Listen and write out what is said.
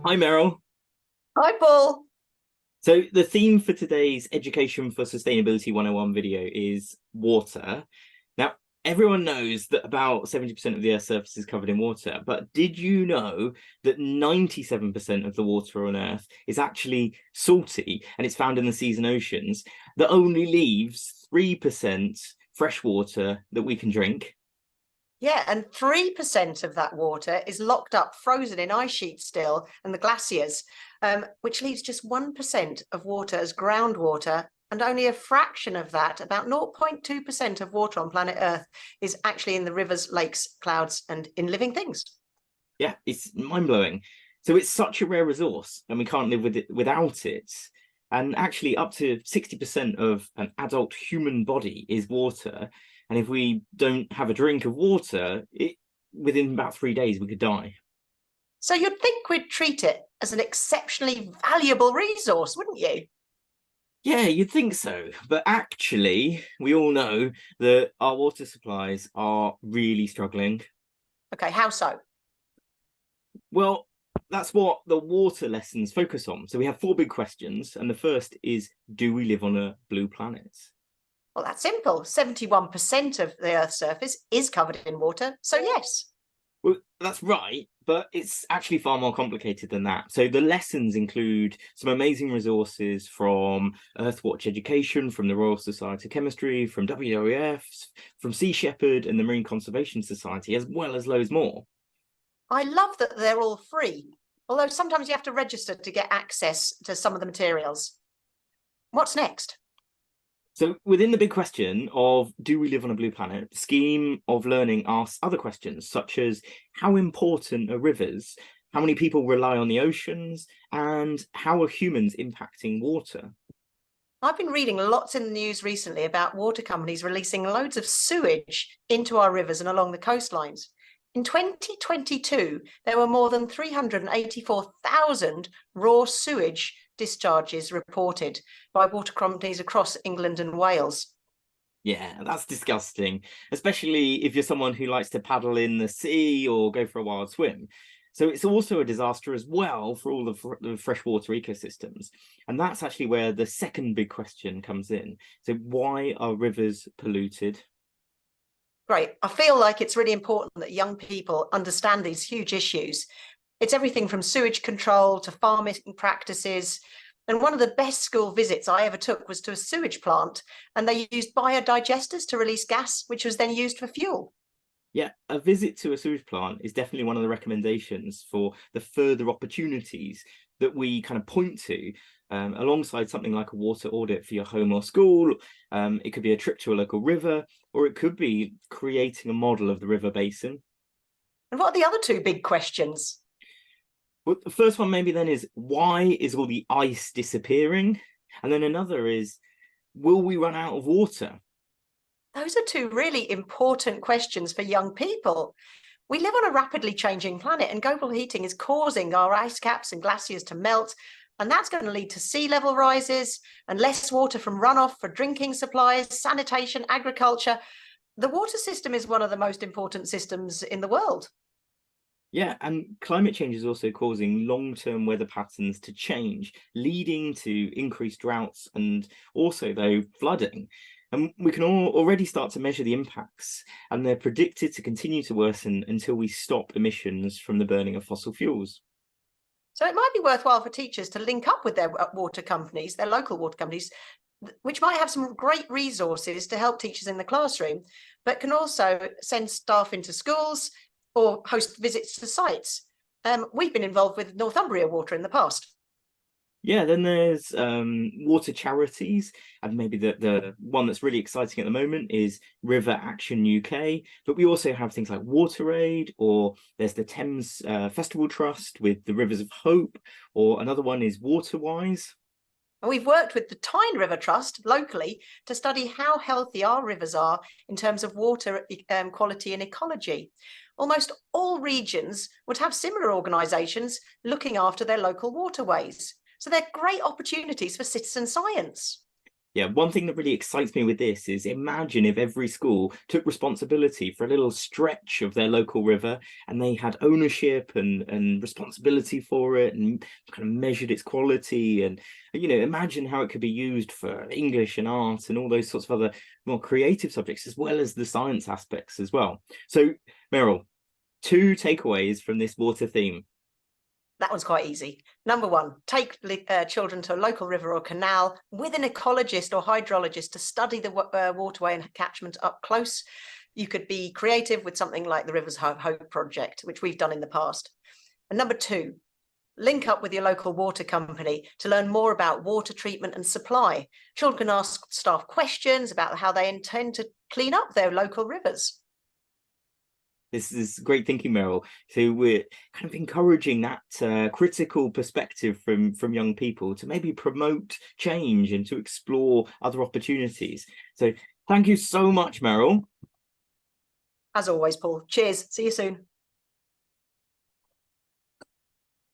Hi, Meryl. Hi, Paul. So, the theme for today's Education for Sustainability 101 video is water. Now, everyone knows that about 70% of the Earth's surface is covered in water, but did you know that 97% of the water on Earth is actually salty and it's found in the seas and oceans? That only leaves 3% fresh water that we can drink. Yeah, and 3% of that water is locked up, frozen in ice sheets still, and the glaciers, which leaves just 1% of water as groundwater, and only a fraction of that, about 0.2% of water on planet Earth, is actually in the rivers, lakes, clouds, and in living things. Yeah, it's mind-blowing. So it's such a rare resource and we can't live with it without it. And actually up to 60% of an adult human body is water. And if we don't have a drink of water, within about 3 days we could die. So you'd think we'd treat it as an exceptionally valuable resource, wouldn't you? Yeah, you'd think so. But actually, we all know that our water supplies are really struggling. Okay, how so? Well, that's what the water lessons focus on. So we have four big questions, and the first is, do we live on a blue planet? Well, that's simple. 71% of the Earth's surface is covered in water, so yes. Well, that's right, but it's actually far more complicated than that. So the lessons include some amazing resources from Earthwatch Education, from the Royal Society of Chemistry, from WWF, from Sea Shepherd and the Marine Conservation Society, as well as loads more. I love that they're all free, although sometimes you have to register to get access to some of the materials. What's next? So within the big question of do we live on a blue planet, the scheme of learning asks other questions such as how important are rivers, how many people rely on the oceans, and how are humans impacting water? I've been reading lots in the news recently about water companies releasing loads of sewage into our rivers and along the coastlines. In 2022, there were more than 384,000 raw sewage discharges reported by water companies across England and Wales. Yeah, that's disgusting, especially if you're someone who likes to paddle in the sea or go for a wild swim. So it's also a disaster as well for all the freshwater ecosystems. And that's actually where the second big question comes in. So why are rivers polluted? Great. I feel like it's really important that young people understand these huge issues. It's everything from sewage control to farming practices. And one of the best school visits I ever took was to a sewage plant, and they used biodigesters to release gas, which was then used for fuel. Yeah, a visit to a sewage plant is definitely one of the recommendations for the further opportunities that we kind of point to, alongside something like a water audit for your home or school. It could be a trip to a local river, or it could be creating a model of the river basin. And what are the other two big questions? Well, the first one maybe then is, why is all the ice disappearing? And then another is, will we run out of water? Those are two really important questions for young people. We live on a rapidly changing planet, and global heating is causing our ice caps and glaciers to melt. And that's going to lead to sea level rises and less water from runoff for drinking supplies, sanitation, agriculture. The water system is one of the most important systems in the world. Yeah, and climate change is also causing long-term weather patterns to change, leading to increased droughts and also, though, flooding. And we can already start to measure the impacts, and they're predicted to continue to worsen until we stop emissions from the burning of fossil fuels. So it might be worthwhile for teachers to link up with their water companies, their local water companies, which might have some great resources to help teachers in the classroom, but can also send staff into schools or host visits to sites. We've been involved with Northumbria Water in the past. Yeah, then there's water charities, and maybe the one that's really exciting at the moment is River Action UK. But we also have things like Water Aid, or there's the Thames Festival Trust with the Rivers of Hope, or another one is Waterwise. And we've worked with the Tyne River Trust locally to study how healthy our rivers are in terms of water quality and ecology. Almost all regions would have similar organisations looking after their local waterways. So they're great opportunities for citizen science. Yeah, one thing that really excites me with this is imagine if every school took responsibility for a little stretch of their local river and they had ownership and responsibility for it and kind of measured its quality. And, imagine how it could be used for English and art and all those sorts of other more creative subjects, as well as the science aspects as well. So, Meryl, 2 takeaways from this water theme. That one's quite easy. Number one, take children to a local river or canal with an ecologist or hydrologist to study the waterway and catchment up close. You could be creative with something like the Rivers of Hope project, which we've done in the past. And number 2, link up with your local water company to learn more about water treatment and supply. Children can ask staff questions about how they intend to clean up their local rivers. This is great thinking, Meryl. So we're kind of encouraging that critical perspective from young people to maybe promote change and to explore other opportunities. So thank you so much, Meryl. As always, Paul. Cheers. See you soon.